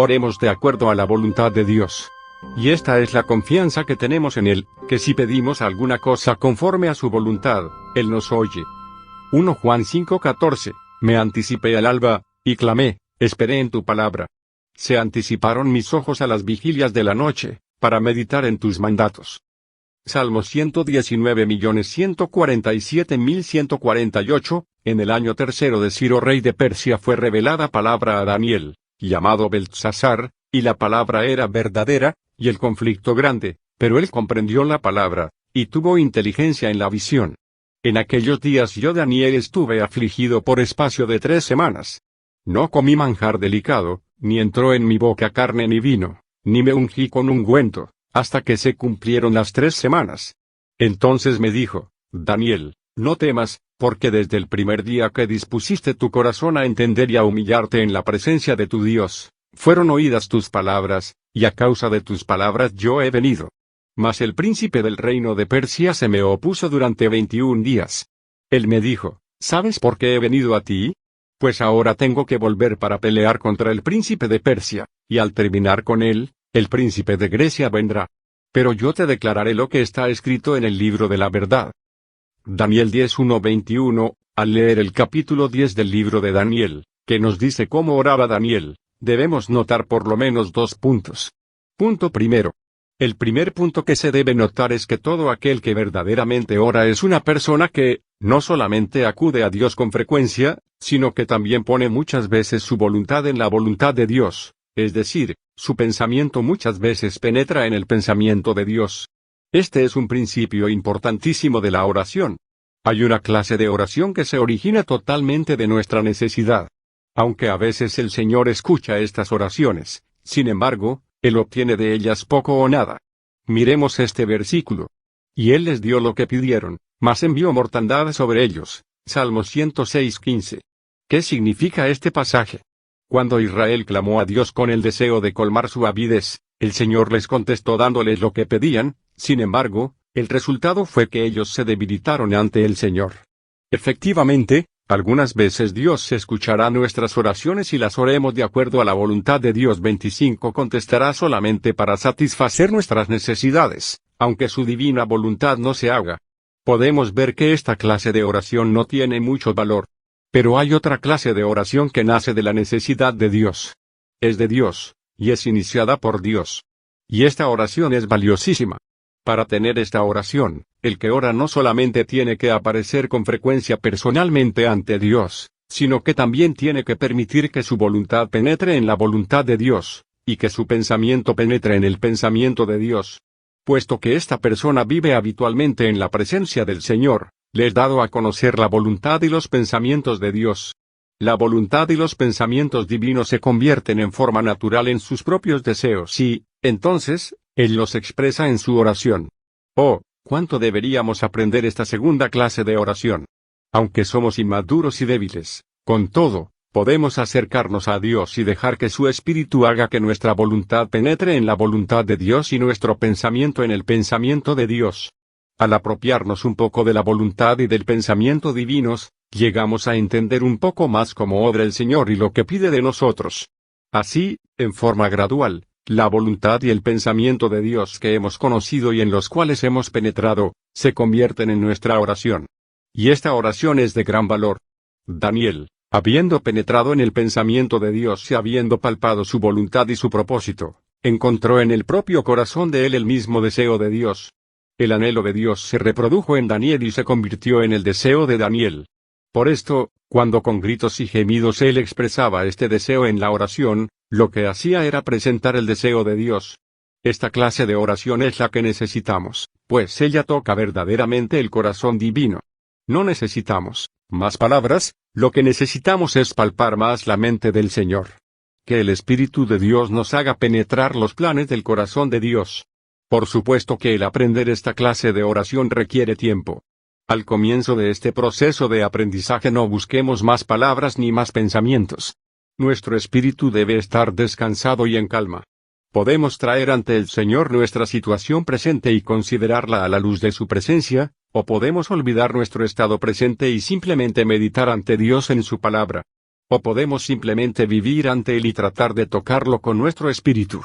Oremos de acuerdo a la voluntad de Dios. Y esta es la confianza que tenemos en Él, que si pedimos alguna cosa conforme a su voluntad, Él nos oye. 1 Juan 5:14, me anticipé al alba, y clamé, esperé en tu palabra. Se anticiparon mis ojos a las vigilias de la noche, para meditar en tus mandatos. Salmo 119.147.148, en el año tercero de Ciro rey de Persia fue revelada palabra a Daniel, llamado Beltsasar, y la palabra era verdadera, y el conflicto grande, pero él comprendió la palabra, y tuvo inteligencia en la visión. En aquellos días yo Daniel estuve afligido por espacio de 3 semanas. No comí manjar delicado, ni entró en mi boca carne ni vino, ni me ungí con ungüento, hasta que se cumplieron las 3 semanas. Entonces me dijo, Daniel, no temas, porque desde el primer día que dispusiste tu corazón a entender y a humillarte en la presencia de tu Dios, fueron oídas tus palabras, y a causa de tus palabras yo he venido. Mas el príncipe del reino de Persia se me opuso durante 21 días. Él me dijo, ¿sabes por qué he venido a ti? Pues ahora tengo que volver para pelear contra el príncipe de Persia, y al terminar con él, el príncipe de Grecia vendrá. Pero yo te declararé lo que está escrito en el libro de la verdad. Daniel 10:1-21, al leer el capítulo 10 del libro de Daniel, que nos dice cómo oraba Daniel, debemos notar por lo menos 2 puntos. Punto primero. El primer punto que se debe notar es que todo aquel que verdaderamente ora es una persona que, no solamente acude a Dios con frecuencia, sino que también pone muchas veces su voluntad en la voluntad de Dios, es decir, su pensamiento muchas veces penetra en el pensamiento de Dios. Este es un principio importantísimo de la oración. Hay una clase de oración que se origina totalmente de nuestra necesidad. Aunque a veces el Señor escucha estas oraciones, sin embargo, Él obtiene de ellas poco o nada. Miremos este versículo. Y Él les dio lo que pidieron, mas envió mortandad sobre ellos. Salmo 106:15. ¿Qué significa este pasaje? Cuando Israel clamó a Dios con el deseo de colmar su avidez, el Señor les contestó dándoles lo que pedían, sin embargo, el resultado fue que ellos se debilitaron ante el Señor. Efectivamente, algunas veces Dios escuchará nuestras oraciones y las oremos de acuerdo a la voluntad de Dios. 25 contestará solamente para satisfacer nuestras necesidades, aunque su divina voluntad no se haga. Podemos ver que esta clase de oración no tiene mucho valor. Pero hay otra clase de oración que nace de la necesidad de Dios. Es de Dios, y es iniciada por Dios. Y esta oración es valiosísima. Para tener esta oración, el que ora no solamente tiene que aparecer con frecuencia personalmente ante Dios, sino que también tiene que permitir que su voluntad penetre en la voluntad de Dios, y que su pensamiento penetre en el pensamiento de Dios. Puesto que esta persona vive habitualmente en la presencia del Señor, le es dado a conocer la voluntad y los pensamientos de Dios. La voluntad y los pensamientos divinos se convierten en forma natural en sus propios deseos y, entonces, Él los expresa en su oración. Oh, cuánto deberíamos aprender esta segunda clase de oración. Aunque somos inmaduros y débiles, con todo, podemos acercarnos a Dios y dejar que su Espíritu haga que nuestra voluntad penetre en la voluntad de Dios y nuestro pensamiento en el pensamiento de Dios. Al apropiarnos un poco de la voluntad y del pensamiento divinos, llegamos a entender un poco más cómo obra el Señor y lo que pide de nosotros. Así, en forma gradual, la voluntad y el pensamiento de Dios que hemos conocido y en los cuales hemos penetrado, se convierten en nuestra oración. Y esta oración es de gran valor. Daniel, habiendo penetrado en el pensamiento de Dios y habiendo palpado su voluntad y su propósito, encontró en el propio corazón de él el mismo deseo de Dios. El anhelo de Dios se reprodujo en Daniel y se convirtió en el deseo de Daniel. Por esto, cuando con gritos y gemidos él expresaba este deseo en la oración, lo que hacía era presentar el deseo de Dios. Esta clase de oración es la que necesitamos, pues ella toca verdaderamente el corazón divino. No necesitamos más palabras, lo que necesitamos es palpar más la mente del Señor. Que el Espíritu de Dios nos haga penetrar los planes del corazón de Dios. Por supuesto que el aprender esta clase de oración requiere tiempo. Al comienzo de este proceso de aprendizaje no busquemos más palabras ni más pensamientos. Nuestro espíritu debe estar descansado y en calma. Podemos traer ante el Señor nuestra situación presente y considerarla a la luz de su presencia, o podemos olvidar nuestro estado presente y simplemente meditar ante Dios en su palabra. o podemos simplemente vivir ante Él y tratar de tocarlo con nuestro espíritu.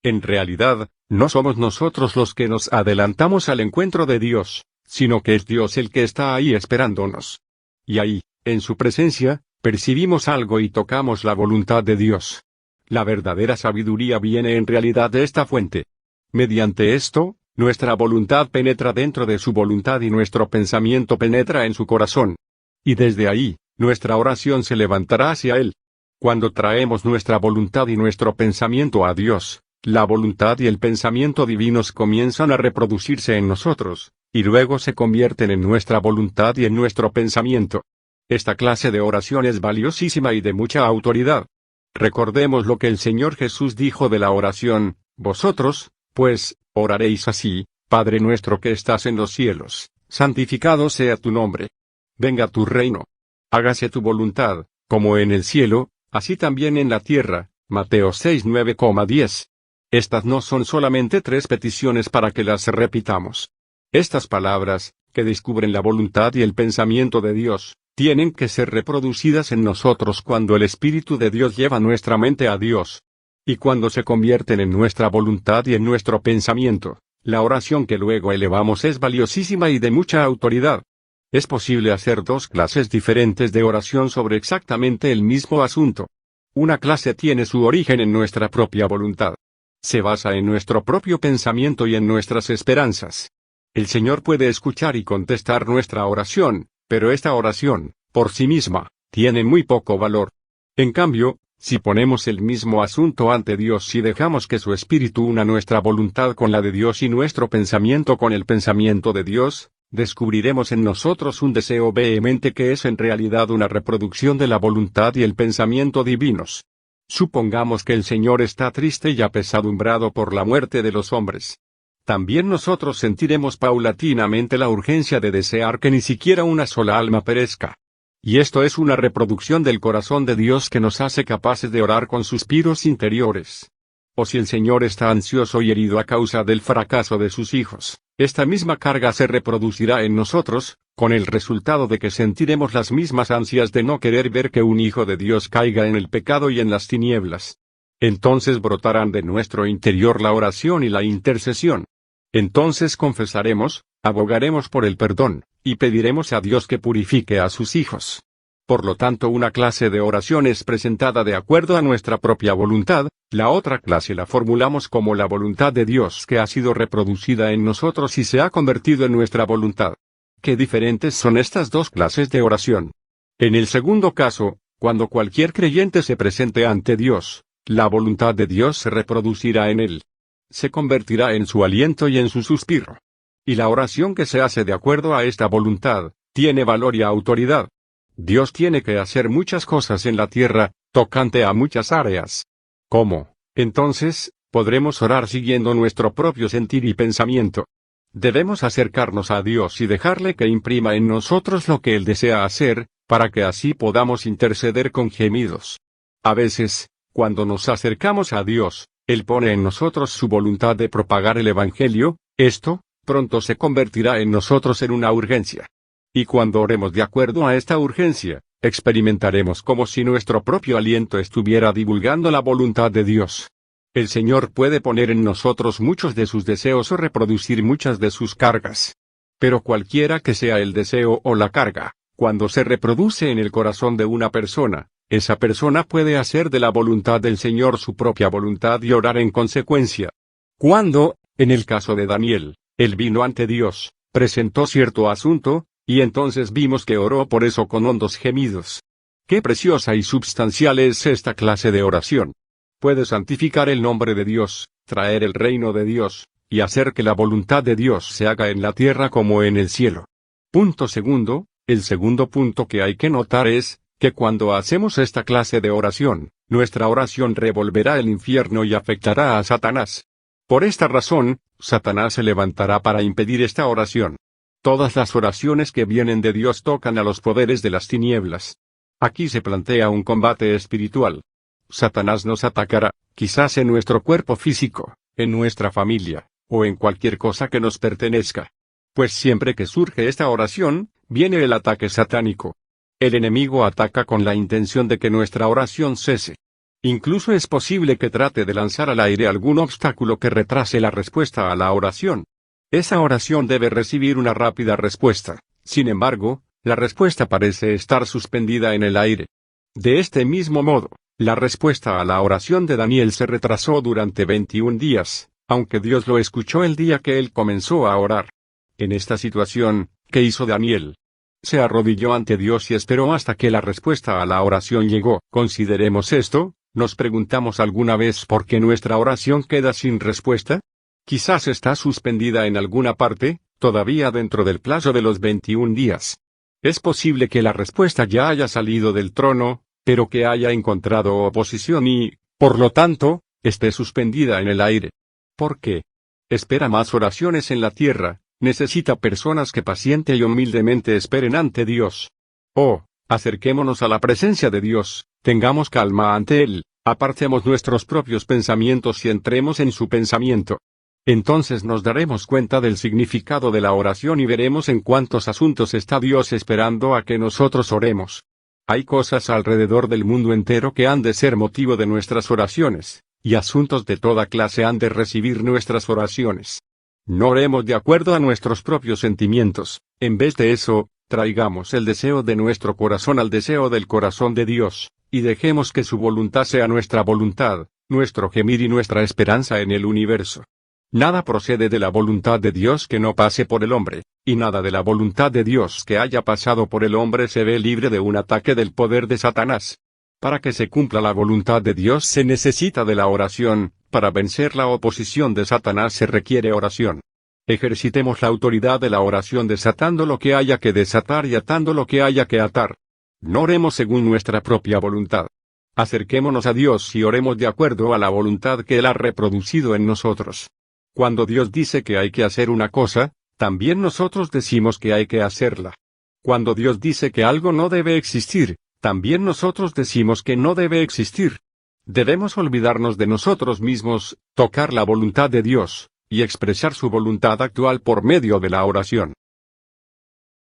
En realidad, no somos nosotros los que nos adelantamos al encuentro de Dios, sino que es Dios el que está ahí esperándonos. Y ahí, en su presencia, percibimos algo y tocamos la voluntad de Dios. La verdadera sabiduría viene en realidad de esta fuente. Mediante esto, nuestra voluntad penetra dentro de su voluntad y nuestro pensamiento penetra en su corazón. Y desde ahí, nuestra oración se levantará hacia Él. Cuando traemos nuestra voluntad y nuestro pensamiento a Dios, la voluntad y el pensamiento divinos comienzan a reproducirse en nosotros, y luego se convierten en nuestra voluntad y en nuestro pensamiento. Esta clase de oración es valiosísima y de mucha autoridad. Recordemos lo que el Señor Jesús dijo de la oración: vosotros, pues, oraréis así: Padre nuestro que estás en los cielos, santificado sea tu nombre. Venga tu reino. Hágase tu voluntad, como en el cielo, así también en la tierra. Mateo 6:9-10. Estas no son solamente 3 peticiones para que las repitamos. Estas palabras, que descubren la voluntad y el pensamiento de Dios, tienen que ser reproducidas en nosotros cuando el Espíritu de Dios lleva nuestra mente a Dios. Y cuando se convierten en nuestra voluntad y en nuestro pensamiento, la oración que luego elevamos es valiosísima y de mucha autoridad. Es posible hacer 2 clases diferentes de oración sobre exactamente el mismo asunto. Una clase tiene su origen en nuestra propia voluntad. Se basa en nuestro propio pensamiento y en nuestras esperanzas. El Señor puede escuchar y contestar nuestra oración, pero esta oración, por sí misma, tiene muy poco valor. En cambio, si ponemos el mismo asunto ante Dios y dejamos que su Espíritu una nuestra voluntad con la de Dios y nuestro pensamiento con el pensamiento de Dios, descubriremos en nosotros un deseo vehemente que es en realidad una reproducción de la voluntad y el pensamiento divinos. Supongamos que el Señor está triste y apesadumbrado por la muerte de los hombres. También nosotros sentiremos paulatinamente la urgencia de desear que ni siquiera una sola alma perezca. Y esto es una reproducción del corazón de Dios que nos hace capaces de orar con suspiros interiores. O si el Señor está ansioso y herido a causa del fracaso de sus hijos, esta misma carga se reproducirá en nosotros, con el resultado de que sentiremos las mismas ansias de no querer ver que un hijo de Dios caiga en el pecado y en las tinieblas. Entonces brotarán de nuestro interior la oración y la intercesión. Entonces confesaremos, abogaremos por el perdón, y pediremos a Dios que purifique a sus hijos. Por lo tanto, una clase de oración es presentada de acuerdo a nuestra propia voluntad, la otra clase la formulamos como la voluntad de Dios que ha sido reproducida en nosotros y se ha convertido en nuestra voluntad. ¿Qué diferentes son estas 2 clases de oración? En el segundo caso, cuando cualquier creyente se presente ante Dios, la voluntad de Dios se reproducirá en él. Se convertirá en su aliento y en su suspiro. Y la oración que se hace de acuerdo a esta voluntad, tiene valor y autoridad. Dios tiene que hacer muchas cosas en la tierra, tocante a muchas áreas. ¿Cómo, entonces, podremos orar siguiendo nuestro propio sentir y pensamiento? Debemos acercarnos a Dios y dejarle que imprima en nosotros lo que Él desea hacer, para que así podamos interceder con gemidos. A veces, cuando nos acercamos a Dios, Él pone en nosotros su voluntad de propagar el Evangelio. Esto, pronto se convertirá en nosotros en una urgencia. Y cuando oremos de acuerdo a esta urgencia, experimentaremos como si nuestro propio aliento estuviera divulgando la voluntad de Dios. El Señor puede poner en nosotros muchos de sus deseos o reproducir muchas de sus cargas. Pero cualquiera que sea el deseo o la carga, cuando se reproduce en el corazón de una persona, esa persona puede hacer de la voluntad del Señor su propia voluntad y orar en consecuencia. Cuando, en el caso de Daniel, él vino ante Dios, presentó cierto asunto, y entonces vimos que oró por eso con hondos gemidos. Qué preciosa y substancial es esta clase de oración. Puede santificar el nombre de Dios, traer el reino de Dios, y hacer que la voluntad de Dios se haga en la tierra como en el cielo. Punto segundo, el segundo punto que hay que notar es, que cuando hacemos esta clase de oración, nuestra oración revolverá el infierno y afectará a Satanás. Por esta razón, Satanás se levantará para impedir esta oración. Todas las oraciones que vienen de Dios tocan a los poderes de las tinieblas. Aquí se plantea un combate espiritual. Satanás nos atacará, quizás en nuestro cuerpo físico, en nuestra familia, o en cualquier cosa que nos pertenezca. Pues siempre que surge esta oración, viene el ataque satánico. El enemigo ataca con la intención de que nuestra oración cese. Incluso es posible que trate de lanzar al aire algún obstáculo que retrase la respuesta a la oración. Esa oración debe recibir una rápida respuesta. Sin embargo, la respuesta parece estar suspendida en el aire. De este mismo modo, la respuesta a la oración de Daniel se retrasó durante 21 días, aunque Dios lo escuchó el día que él comenzó a orar. En esta situación, ¿qué hizo Daniel? Se arrodilló ante Dios y esperó hasta que la respuesta a la oración llegó. Consideremos esto. ¿Nos preguntamos alguna vez por qué nuestra oración queda sin respuesta? Quizás está suspendida en alguna parte, todavía dentro del plazo de los 21 días. Es posible que la respuesta ya haya salido del trono, pero que haya encontrado oposición y, por lo tanto, esté suspendida en el aire. ¿Por qué? Espera más oraciones en la tierra, necesita personas que paciente y humildemente esperen ante Dios. Oh, acerquémonos a la presencia de Dios, tengamos calma ante Él, apartemos nuestros propios pensamientos y entremos en su pensamiento. Entonces nos daremos cuenta del significado de la oración y veremos en cuántos asuntos está Dios esperando a que nosotros oremos. Hay cosas alrededor del mundo entero que han de ser motivo de nuestras oraciones, y asuntos de toda clase han de recibir nuestras oraciones. No oremos de acuerdo a nuestros propios sentimientos, en vez de eso, traigamos el deseo de nuestro corazón al deseo del corazón de Dios, y dejemos que su voluntad sea nuestra voluntad, nuestro gemir y nuestra esperanza en el universo. Nada procede de la voluntad de Dios que no pase por el hombre, y nada de la voluntad de Dios que haya pasado por el hombre se ve libre de un ataque del poder de Satanás. Para que se cumpla la voluntad de Dios se necesita de la oración, para vencer la oposición de Satanás se requiere oración. Ejercitemos la autoridad de la oración desatando lo que haya que desatar y atando lo que haya que atar. No oremos según nuestra propia voluntad. Acerquémonos a Dios y oremos de acuerdo a la voluntad que Él ha reproducido en nosotros. Cuando Dios dice que hay que hacer una cosa, también nosotros decimos que hay que hacerla. Cuando Dios dice que algo no debe existir, también nosotros decimos que no debe existir. Debemos olvidarnos de nosotros mismos, tocar la voluntad de Dios, y expresar su voluntad actual por medio de la oración.